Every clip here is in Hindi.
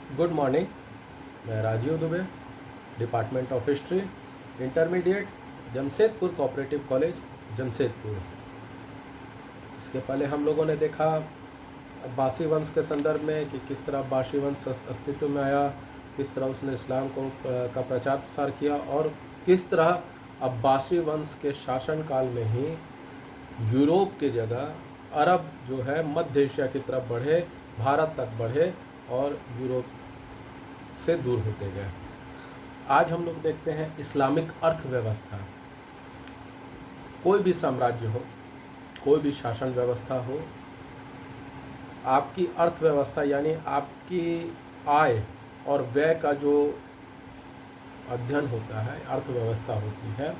Good morning. मैं Rajeev Dubey, department of history, intermediate, Jamshedpur cooperative college, Jamshedpur. इसके पहले हम लोगों ने देखा अब्बासी वंश के संदर्भ में कि किस तरह अब्बासी वंश अस्तित्व में आया, किस तरह उसने इस्लाम का प्रचार प्रसार किया और किस तरह अब्बासी वंश के शासनकाल में ही यूरोप की जगह अरब जो है मध्य एशिया की तरफ बढ़े, भारत तक बढ़े और यूरोप से दूर होते गए। आज हम लोग देखते हैं इस्लामिक अर्थव्यवस्था। कोई भी साम्राज्य हो, कोई भी शासन व्यवस्था हो, आपकी अर्थव्यवस्था यानी आपकी आय और व्यय का जो अध्ययन होता है, अर्थव्यवस्था होती है,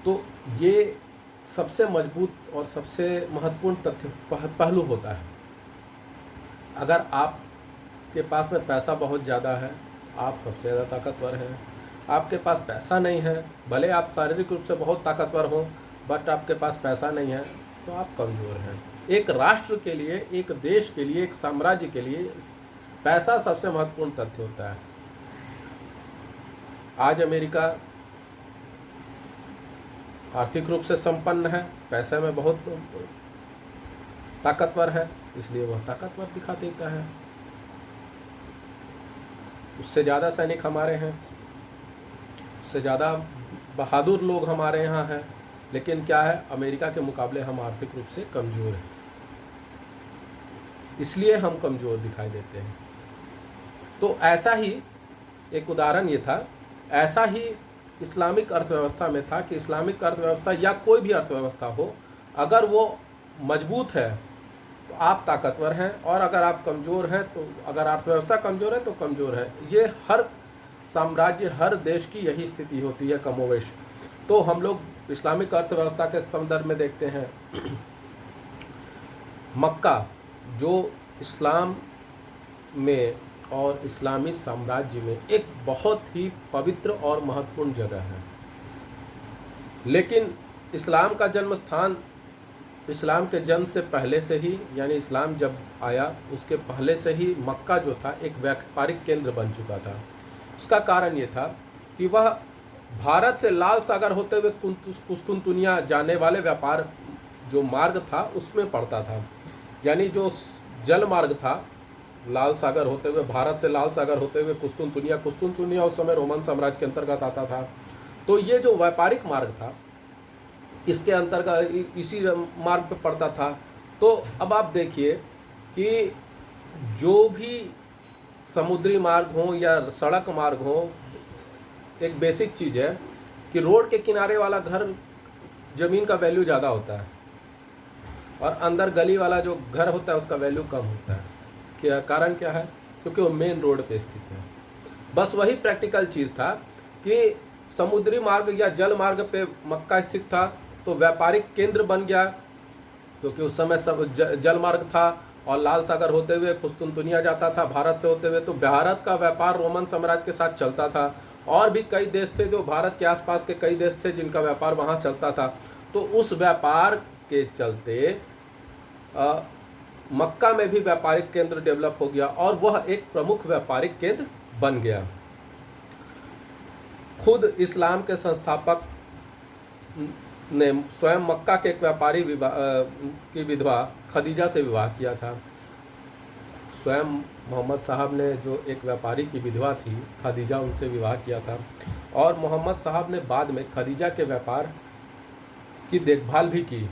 तो ये सबसे मजबूत और सबसे महत्वपूर्ण तथ्य पहलू होता है। अगर आपके पास में पैसा बहुत ज़्यादा है, आप सबसे ज़्यादा ताकतवर हैं। आपके पास पैसा नहीं है, भले आप शारीरिक रूप से बहुत ताकतवर हों, बट आपके पास पैसा नहीं है तो आप कमज़ोर हैं। एक राष्ट्र के लिए, एक देश के लिए, एक साम्राज्य के लिए पैसा सबसे महत्वपूर्ण तथ्य होता है। आज अमेरिका आर्थिक रूप से संपन्न है, पैसे में बहुत ताकतवर है, इसलिए वह ताकतवर दिखा देता है। उससे ज़्यादा सैनिक हमारे हैं, उससे ज़्यादा बहादुर लोग हमारे यहाँ हैं, लेकिन क्या है, अमेरिका के मुकाबले हम आर्थिक रूप से कमज़ोर हैं, इसलिए हम कमज़ोर दिखाई देते हैं। तो ऐसा ही एक उदाहरण ये था, ऐसा ही इस्लामिक अर्थव्यवस्था में था कि इस्लामिक अर्थव्यवस्था या कोई भी अर्थव्यवस्था हो, अगर वो मजबूत है तो आप ताकतवर हैं, और अगर आप कमज़ोर हैं तो, अगर अर्थव्यवस्था कमज़ोर है तो कमज़ोर है। ये हर साम्राज्य, हर देश की यही स्थिति होती है कमोवेश। तो हम लोग इस्लामिक अर्थव्यवस्था के संदर्भ में देखते हैं मक्का, जो इस्लाम में और इस्लामी साम्राज्य में एक बहुत ही पवित्र और महत्वपूर्ण जगह है। लेकिन इस्लाम का जन्म स्थान, इस्लाम के जन्म से पहले से ही, यानी इस्लाम जब आया उसके पहले से ही मक्का जो था एक व्यापारिक केंद्र बन चुका था। उसका कारण ये था कि वह भारत से लाल सागर होते हुए कुस्तुनतुनिया जाने वाले व्यापार जो मार्ग था उसमें पड़ता था। यानी जो जल मार्ग था, लाल सागर होते हुए, भारत से लाल सागर होते हुए कुस्तुनतुनिया उस समय रोमन साम्राज्य के अंतर्गत आता था। तो ये जो व्यापारिक मार्ग था इसके अंतर्गत इसी मार्ग पे पड़ता था। तो अब आप देखिए कि जो भी समुद्री मार्ग हो या सड़क मार्ग हो, एक बेसिक चीज़ है कि रोड के किनारे वाला घर, ज़मीन का वैल्यू ज़्यादा होता है, और अंदर गली वाला जो घर होता है उसका वैल्यू कम होता है। क्या कारण क्या है? क्योंकि वो मेन रोड पे स्थित है। बस वही प्रैक्टिकल चीज़ था कि समुद्री मार्ग या जल मार्ग पे मक्का स्थित था तो व्यापारिक केंद्र बन गया, क्योंकि उस समय सब जल मार्ग था और लाल सागर होते हुए कुस्तुनतुनिया जाता था भारत से होते हुए। तो भारत का व्यापार रोमन साम्राज्य के साथ चलता था, और भी कई देश थे जो भारत के आसपास के कई देश थे जिनका व्यापार वहाँ चलता था। तो उस व्यापार के चलते मक्का में भी व्यापारिक केंद्र डेवलप हो गया और वह एक प्रमुख व्यापारिक केंद्र बन गया। खुद इस्लाम के संस्थापक ने स्वयं मक्का के एक व्यापारी की विधवा खदीजा से विवाह किया था। स्वयं मोहम्मद साहब ने, जो एक व्यापारी की विधवा थी खदीजा, उनसे विवाह किया था। और मोहम्मद साहब ने बाद में खदीजा के व्यापार की देखभाल भी की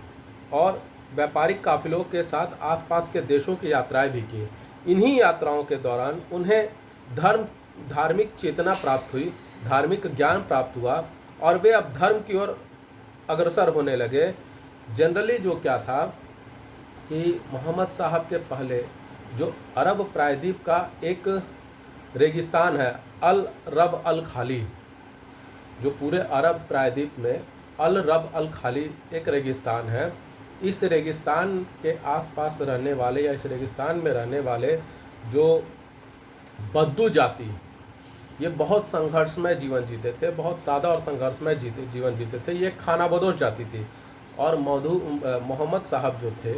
और व्यापारिक काफिलों के साथ आसपास के देशों की यात्राएं भी की। इन्हीं यात्राओं के दौरान उन्हें धार्मिक चेतना प्राप्त हुई, धार्मिक ज्ञान प्राप्त हुआ, और वे अब धर्म की ओर अग्रसर होने लगे। जनरली जो क्या था कि मोहम्मद साहब के पहले जो अरब प्रायद्वीप का एक रेगिस्तान है, अल रब अल खाली, जो पूरे अरब प्रायद्वीप में अल रब अल खाली एक रेगिस्तान है, इस रेगिस्तान के आसपास रहने वाले या इस रेगिस्तान में रहने वाले जो बद्दू जाति, ये बहुत संघर्षमय जीवन जीते थे, बहुत सादा और संघर्षमय जीवन जीते थे। ये खानाबदोश जाति थी, और मोहम्मद साहब जो थे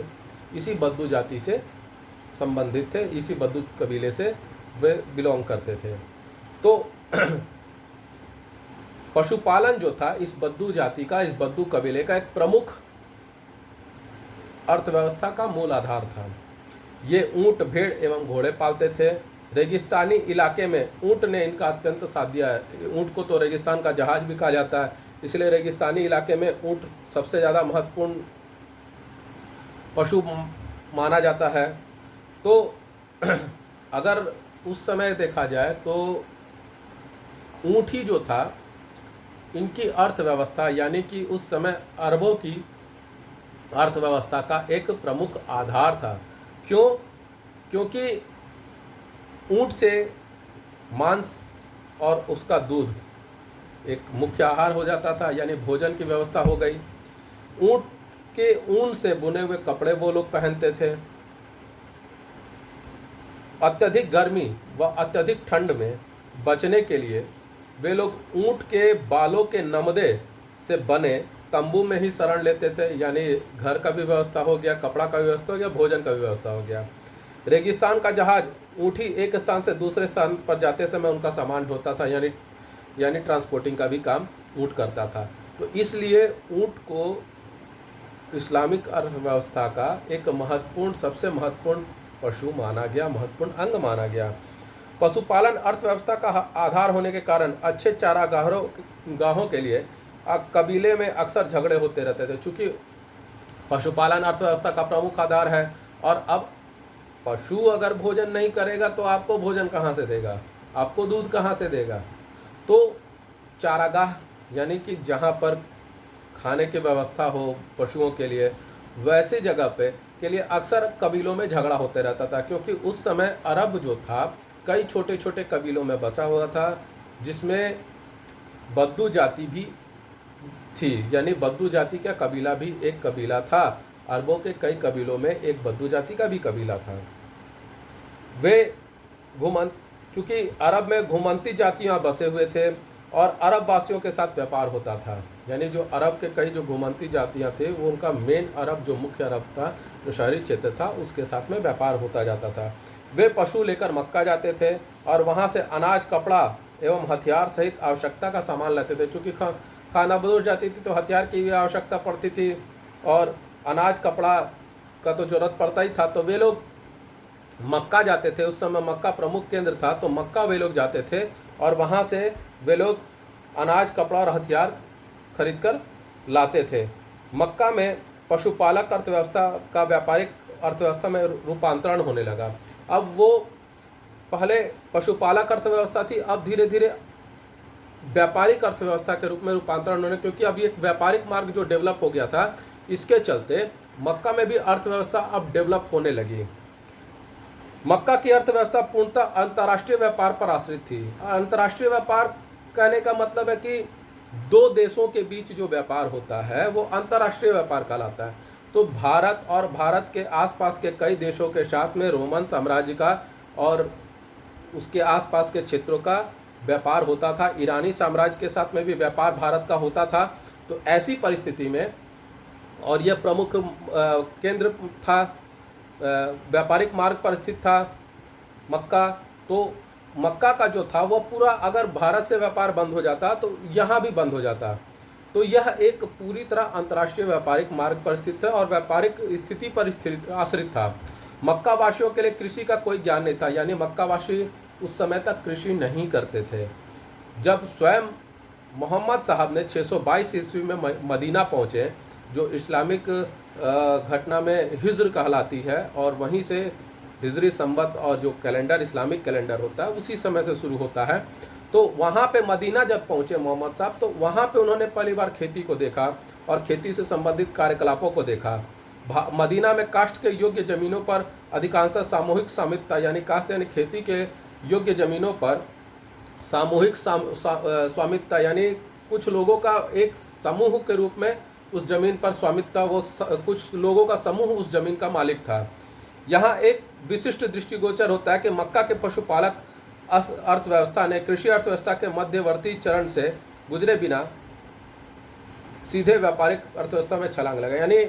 इसी बद्दू जाति से संबंधित थे, इसी बद्दू कबीले से वे बिलोंग करते थे। तो पशुपालन जो था इस बद्दू जाति का, इस बद्दू कबीले का एक प्रमुख अर्थव्यवस्था का मूल आधार था। ये ऊंट, भेड़ एवं घोड़े पालते थे। रेगिस्तानी इलाके में ऊंट ने इनका अत्यंत साथ दिया है। ऊंट को तो रेगिस्तान का जहाज भी कहा जाता है, इसलिए रेगिस्तानी इलाके में ऊंट सबसे ज़्यादा महत्वपूर्ण पशु माना जाता है। तो अगर उस समय देखा जाए तो ऊंट ही जो था इनकी अर्थव्यवस्था, यानी कि उस समय अरबों की अर्थव्यवस्था का एक प्रमुख आधार था। क्यों? क्योंकि ऊंट से मांस और उसका दूध एक मुख्य आहार हो जाता था, यानी भोजन की व्यवस्था हो गई। ऊंट के ऊन से बुने हुए कपड़े वो लोग पहनते थे। अत्यधिक गर्मी व अत्यधिक ठंड में बचने के लिए वे लोग ऊंट के बालों के नमदे से बने तंबू में ही शरण लेते थे, यानी घर का भी व्यवस्था हो गया, कपड़ा का भी व्यवस्था हो गया, भोजन का भी व्यवस्था हो गया। रेगिस्तान का जहाज ऊँट ही एक स्थान से दूसरे स्थान पर जाते समय उनका सामान ढोता था, यानी ट्रांसपोर्टिंग का भी काम ऊँट करता था। तो इसलिए ऊँट को इस्लामिक अर्थव्यवस्था का एक महत्वपूर्ण, सबसे महत्वपूर्ण पशु माना गया, महत्वपूर्ण अंग माना गया। पशुपालन अर्थव्यवस्था का आधार होने के कारण अच्छे चारागाहों के लिए कबीले में अक्सर झगड़े होते रहते थे। चूँकि पशुपालन अर्थव्यवस्था का प्रमुख आधार है, और अब पशु अगर भोजन नहीं करेगा तो आपको भोजन कहाँ से देगा, आपको दूध कहाँ से देगा। तो चारागाह यानी कि जहाँ पर खाने की व्यवस्था हो पशुओं के लिए, वैसे जगह पे के लिए अक्सर कबीलों में झगड़ा होते रहता था। क्योंकि उस समय अरब जो था कई छोटे छोटे कबीलों में बचा हुआ था, जिसमें बद्दू जाति भी थी, यानी बद्दू जाति का कबीला भी एक कबीला था। अरबों के कई कबीलों में एक बद्दू जाति का भी कबीला था। वे चूँकि अरब में घुमंती जातियाँ बसे हुए थे और अरब वासियों के साथ व्यापार होता था, यानी जो अरब के कई जो घुमंती जातियाँ थे वो उनका मेन अरब, जो मुख्य अरब था, जो शहरी क्षेत्र था, उसके साथ में व्यापार होता जाता था। वे पशु लेकर मक्का जाते थे और वहाँ से अनाज, कपड़ा एवं हथियार सहित आवश्यकता का सामान लेते थे। चूँकि खाना बदोश जाती थी तो हथियार की भी आवश्यकता पड़ती थी और अनाज कपड़ा का तो ज़रूरत पड़ता ही था। तो वे लोग मक्का जाते थे। उस समय मक्का प्रमुख केंद्र था, तो मक्का वे लोग जाते थे और वहाँ से वे लोग अनाज, कपड़ा और हथियार खरीद कर लाते थे। मक्का में पशुपालक अर्थव्यवस्था का व्यापारिक अर्थव्यवस्था में रूपांतरण होने लगा। अब वो पहले पशुपालक अर्थव्यवस्था थी, अब धीरे धीरे व्यापारिक अर्थव्यवस्था के रूप में रूपांतरण होने, क्योंकि अब ये व्यापारिक मार्ग जो डेवलप हो गया था, इसके चलते मक्का में भी अर्थव्यवस्था अब डेवलप होने लगी। मक्का की अर्थव्यवस्था पूर्णतः अंतर्राष्ट्रीय व्यापार पर आश्रित थी। अंतर्राष्ट्रीय व्यापार कहने का मतलब है कि दो देशों के बीच जो व्यापार होता है वो अंतर्राष्ट्रीय व्यापार कहलाता है। तो भारत और भारत के आसपास के कई देशों के साथ में रोमन साम्राज्य का और उसके आसपास के क्षेत्रों का व्यापार होता था। ईरानी साम्राज्य के साथ में भी व्यापार भारत का होता था। तो ऐसी परिस्थिति में, और यह प्रमुख केंद्र था, व्यापारिक मार्ग पर स्थित था मक्का। तो मक्का का जो था वो पूरा, अगर भारत से व्यापार बंद हो जाता तो यहाँ भी बंद हो जाता। तो यह एक पूरी तरह अंतर्राष्ट्रीय व्यापारिक मार्ग पर स्थित है और व्यापारिक स्थिति पर आश्रित था। मक्का वासियों के लिए कृषि का कोई ज्ञान नहीं था, यानी मक्का वासी उस समय तक कृषि नहीं करते थे। जब स्वयं मोहम्मद साहब ने 622 ईस्वी में मदीना पहुँचे, जो इस्लामिक घटना में हिज्र कहलाती है, और वहीं से हिजरी संवत और जो कैलेंडर, इस्लामिक कैलेंडर होता है, उसी समय से शुरू होता है। तो वहाँ पे मदीना जब पहुँचे मोहम्मद साहब, तो वहाँ पे उन्होंने पहली बार खेती को देखा और खेती से संबंधित कार्यकलापों को देखा। मदीना में काष्ठ के योग्य ज़मीनों पर अधिकांशतः सामूहिक स्वामित्व, यानी काष्ठ यानी खेती के योग्य ज़मीनों पर सामूहिक स्वामित्व, यानी कुछ लोगों का एक समूह के रूप में उस ज़मीन पर स्वामित्व, वो कुछ लोगों का समूह उस ज़मीन का मालिक था। यहाँ एक विशिष्ट दृष्टिगोचर होता है कि मक्का के पशुपालक अर्थव्यवस्था ने कृषि अर्थव्यवस्था के मध्यवर्ती चरण से गुजरे बिना सीधे व्यापारिक अर्थव्यवस्था में छलांग लगा। यानी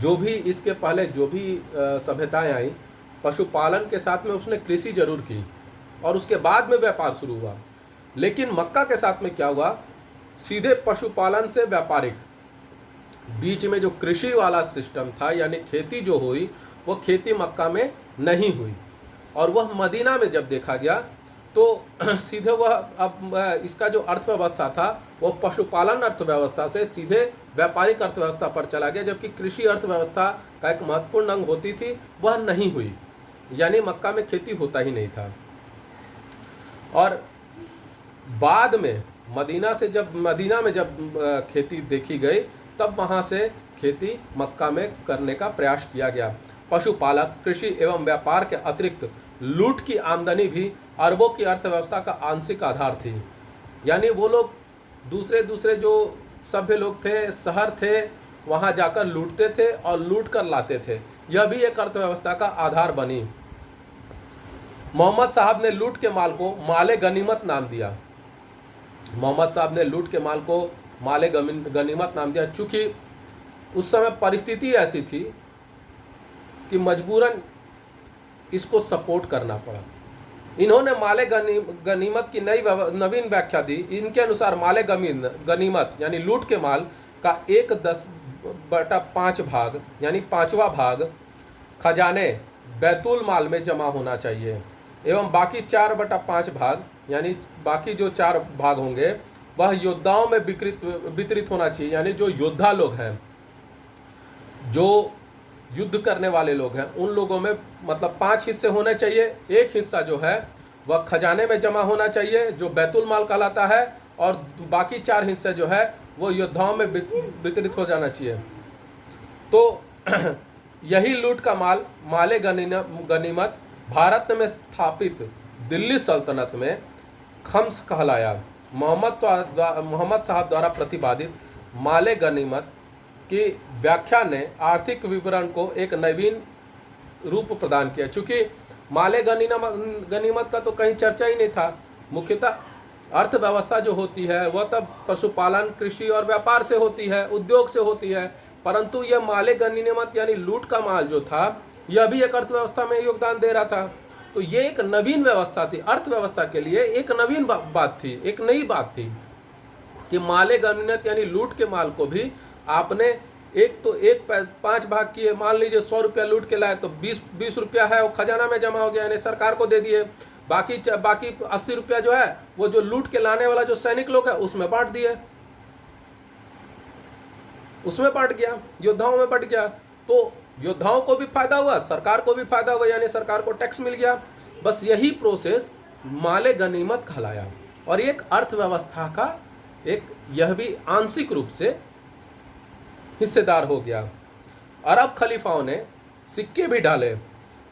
जो भी इसके पहले जो भी सभ्यताएं आई, पशुपालन के साथ में उसने कृषि जरूर की और उसके बाद में व्यापार शुरू हुआ। लेकिन मक्का के साथ में क्या हुआ, सीधे पशुपालन से व्यापारिक, बीच में जो कृषि वाला सिस्टम था यानी खेती जो हुई वो खेती मक्का में नहीं हुई। और वह मदीना में जब देखा गया तो सीधे वह अब इसका जो अर्थव्यवस्था था वो पशुपालन अर्थव्यवस्था से सीधे व्यापारिक अर्थव्यवस्था पर चला गया, जबकि कृषि अर्थव्यवस्था का एक महत्वपूर्ण अंग होती थी वह नहीं हुई, यानी मक्का में खेती होता ही नहीं था। और बाद में मदीना में जब खेती देखी गई तब वहाँ से खेती मक्का में करने का प्रयास किया गया। पशुपालक, कृषि एवं व्यापार के अतिरिक्त लूट की आमदनी भी अरबों की अर्थव्यवस्था का आंशिक आधार थी। यानी वो लोग दूसरे जो सभ्य लोग थे, शहर थे, वहाँ जाकर लूटते थे और लूट कर लाते थे। यह भी एक अर्थव्यवस्था का आधार बनी। मोहम्मद साहब ने लूट के माल को माले गनीमत नाम दिया। मोहम्मद साहब ने लूट के माल को माले गनीमत नाम दिया, चूँकि उस समय परिस्थिति ऐसी थी कि मजबूरन इसको सपोर्ट करना पड़ा। इन्होंने माले गनीमत की नवीन व्याख्या दी। इनके अनुसार माले गनीमत यानी लूट के माल का 1/10 भाग यानी 5वां भाग खजाने बैतुल माल में जमा होना चाहिए एवं बाकी 4/5 भाग यानी बाकी जो 4 भाग होंगे वह योद्धाओं में वितरित होना चाहिए। यानी जो योद्धा लोग हैं, जो युद्ध करने वाले लोग हैं, उन लोगों में मतलब 5 हिस्से होने चाहिए। एक हिस्सा जो है वह खजाने में जमा होना चाहिए जो बैतुल माल कहलाता है, और बाकी 4 हिस्से जो है वो योद्धाओं में वितरित हो जाना चाहिए। तो यही लूट का माल माले गनीमत भारत में स्थापित दिल्ली सल्तनत में खम्स कहलाया। मोहम्मद साहब द्वारा प्रतिपादित माले गनीमत की व्याख्या ने आर्थिक विवरण को एक नवीन रूप प्रदान किया। चूँकि माले गनीमत का तो कहीं चर्चा ही नहीं था। मुख्यतः अर्थव्यवस्था जो होती है वह तब पशुपालन, कृषि और व्यापार से होती है, उद्योग से होती है, परंतु यह माले गनीमत यानी लूट का माल जो था यह भी एक अर्थव्यवस्था में योगदान दे रहा था। तो ये एक नवीन व्यवस्था थी, अर्थव्यवस्था के लिए एक नवीन बात थी, एक नई बात थी कि माले गनीमत यानी लूट के माल को भी आपने 5 भाग किए। मान लीजिए 100 रुपया लूट के लाए तो 20 रुपया है वो खजाना में जमा हो गया यानी सरकार को दे दिए। बाकी 80 रुपया जो है वो जो लूट के लाने वाला जो सैनिक लोग है उसमें बांट दिए, उसमें बांट गया, योद्धाओं में बट गया। तो योद्धाओं को भी फायदा हुआ, सरकार को भी फायदा हुआ, यानी सरकार को टैक्स मिल गया। बस यही प्रोसेस माले गनीमत कहलाया। और एक अर्थव्यवस्था का यह भी आंशिक रूप से हिस्सेदार हो गया। अरब खलीफाओं ने सिक्के भी डाले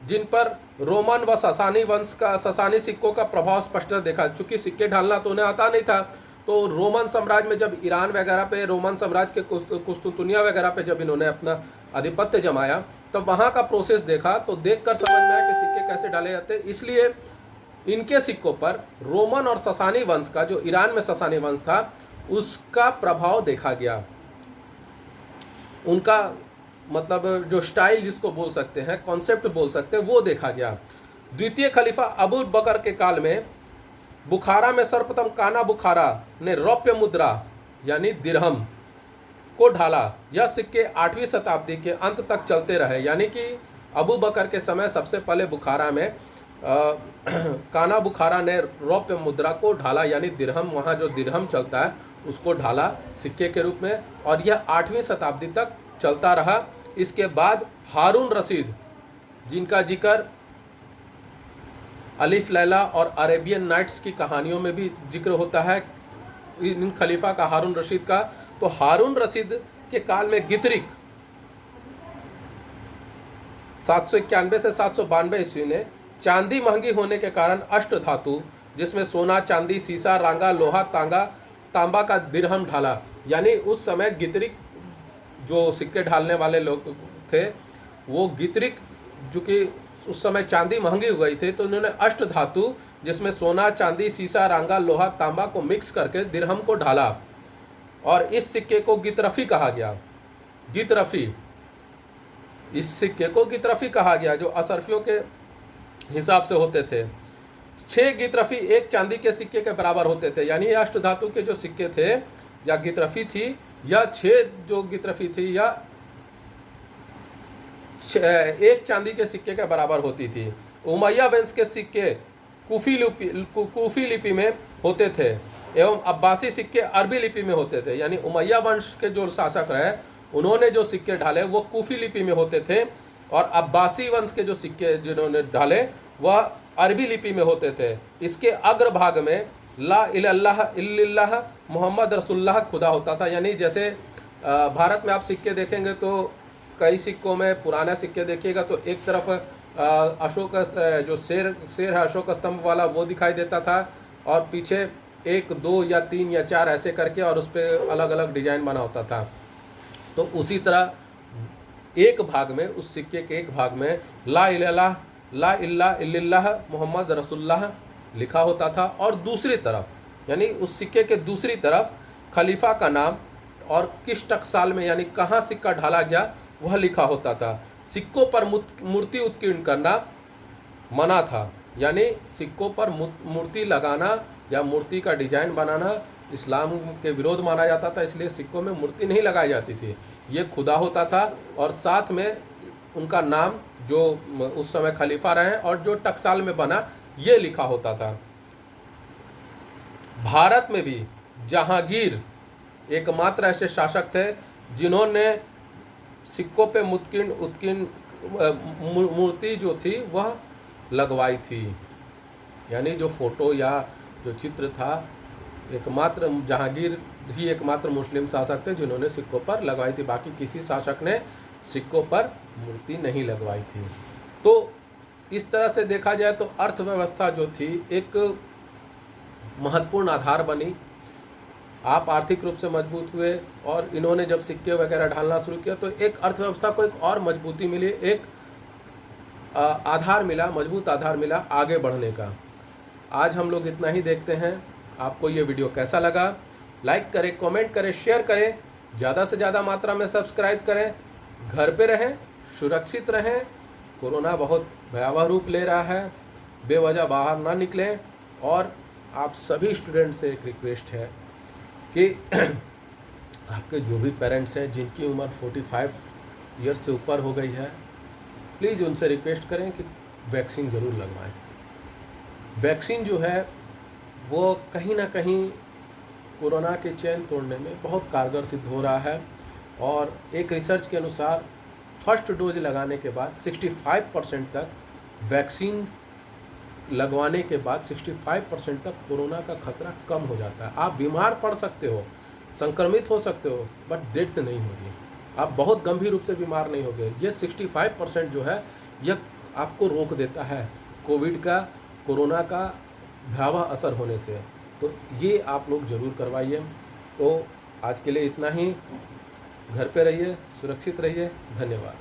जिन पर रोमन व ससानी सिक्कों का प्रभाव स्पष्ट देखा। चूंकि सिक्के ढालना तो उन्हें आता नहीं था, तो रोमन साम्राज्य में जब ईरान वगैरह पे, रोमन साम्राज्य के कुस्तुनतुनिया वगैरह पे जब इन्होंने अपना आधिपत्य जमाया तब वहाँ का प्रोसेस देखा तो देखकर समझ में आया कि सिक्के कैसे डाले जाते। इसलिए इनके सिक्कों पर रोमन और ससानी वंश का, जो ईरान में ससानी वंश था, उसका प्रभाव देखा गया। उनका मतलब जो स्टाइल जिसको बोल सकते हैं, कॉन्सेप्ट बोल सकते हैं, वो देखा गया। द्वितीय खलीफा अबू बकर के काल में बुखारा में सर्वप्रथम काना बुखारा ने रौप्य मुद्रा यानी दिरहम को ढाला। यह सिक्के 8वीं शताब्दी के अंत तक चलते रहे। यानी कि अबू बकर के समय सबसे पहले बुखारा में काना बुखारा ने रौप्य मुद्रा को ढाला, यानी दिरहम, वहाँ जो दिरहम चलता है उसको ढाला सिक्के के रूप में, और यह 8वीं शताब्दी तक चलता रहा। इसके बाद हारून रशीद, जिनका जिक्र अलिफ लैला और अरेबियन नाइट्स की कहानियों में भी जिक्र होता है इन खलीफा का, हारून रशीद का। तो हारून रशीद के काल में गितरिक 791 से 792 ईस्वी ने चांदी महंगी होने के कारण अष्ट धातु, जिसमें सोना, चांदी, सीसा, रांगा, लोहा, तांबा का दिरहम ढाला। यानी उस समय गितरिक जो सिक्के ढालने वाले लोग थे वो गितरिक, जो कि उस समय चांदी महंगी हो गई थी, तो उन्होंने अष्ट धातु जिसमें सोना, चांदी, सीसा, रांगा, लोहा, तांबा को मिक्स करके दिरहम को ढाला और इस सिक्के को गितरफी कहा गया। गितरफी इस सिक्के को गितरफी कहा गया, जो अशरफियों के हिसाब से होते थे। 6 गितरफी एक चांदी के सिक्के के बराबर होते थे, यानी अष्ट धातु के जो सिक्के थे या गितरफी थी, या 6 जो गितरफी थी या एक चांदी के सिक्के के बराबर होती थी। उमैया वंश के सिक्के कूफी लिपि में होते थे एवं अब्बासी सिक्के अरबी लिपि में होते थे। यानी उमैया वंश के जो शासक रहे उन्होंने जो सिक्के ढाले वो कूफी लिपि में होते थे, और अब्बासी वंश के जो सिक्के जिन्होंने ढाले वह अरबी लिपि में होते थे। इसके अग्रभाग में ला इलाहा इल्लल्लाह मोहम्मद रसूलुल्लाह खुदा होता था। यानी जैसे भारत में आप सिक्के देखेंगे तो कई सिक्कों में, पुराने सिक्के देखिएगा तो एक तरफ अशोक जो शेर है अशोक स्तंभ वाला वो दिखाई देता था, और पीछे 1, 2 या 3 या 4 ऐसे करके और उस पर अलग अलग डिजाइन बना होता था। तो उसी तरह एक भाग में, उस सिक्के के एक भाग में ला इल्ला इल्लल्लाह मोहम्मद रसूलुल्लाह लिखा होता था, और दूसरी तरफ यानी उस सिक्के के दूसरी तरफ खलीफा का नाम और किस टकसाल में यानी कहाँ सिक्का ढाला गया वह लिखा होता था। सिक्कों पर मूर्ति उत्कीर्ण करना मना था, यानी सिक्कों पर मूर्ति लगाना या मूर्ति का डिजाइन बनाना इस्लाम के विरोध माना जाता था, इसलिए सिक्कों में मूर्ति नहीं लगाई जाती थी। ये खुदा होता था, और साथ में उनका नाम जो उस समय खलीफा रहे और जो टकसाल में बना ये लिखा होता था। भारत में भी जहांगीर एकमात्र ऐसे शासक थे जिन्होंने सिक्कों पे उत्कीर्ण मूर्ति जो थी वह लगवाई थी। यानी जो फोटो या जो चित्र था, एकमात्र जहांगीर ही एकमात्र मुस्लिम शासक थे जिन्होंने सिक्कों पर लगवाई थी, बाकी किसी शासक ने सिक्कों पर मूर्ति नहीं लगवाई थी। तो इस तरह से देखा जाए तो अर्थव्यवस्था जो थी एक महत्वपूर्ण आधार बनी। आप आर्थिक रूप से मजबूत हुए, और इन्होंने जब सिक्के वगैरह ढालना शुरू किया तो एक अर्थव्यवस्था को एक और मजबूती मिली, एक आधार मिला, मजबूत आधार मिला आगे बढ़ने का। आज हम लोग इतना ही देखते हैं। आपको ये वीडियो कैसा लगा? लाइक करें, कमेंट करें, शेयर करें, ज़्यादा से ज़्यादा मात्रा में सब्सक्राइब करें। घर पे रहें, सुरक्षित रहें। कोरोना बहुत भयावह रूप ले रहा है, बेवजह बाहर ना निकलें। और आप सभी स्टूडेंट से एक रिक्वेस्ट है कि आपके जो भी पेरेंट्स हैं जिनकी उम्र 45 ईयर्स से ऊपर हो गई है, प्लीज़ उनसे रिक्वेस्ट करें कि वैक्सीन ज़रूर लगवाएं। वैक्सीन जो है वो कहीं ना कहीं कोरोना के चैन तोड़ने में बहुत कारगर सिद्ध हो रहा है। और एक रिसर्च के अनुसार फर्स्ट डोज लगाने के बाद 65% तक, वैक्सीन लगवाने के बाद 65% तक कोरोना का खतरा कम हो जाता है। आप बीमार पड़ सकते हो, संक्रमित हो सकते हो, बट डेथ से नहीं होगी। आप बहुत गंभीर रूप से बीमार नहीं होगे। ये 65% जो है यह आपको रोक देता है कोरोना का भयावह असर होने से। तो ये आप लोग ज़रूर करवाइए। तो आज के लिए इतना ही। घर पे रहिए, सुरक्षित रहिए। धन्यवाद।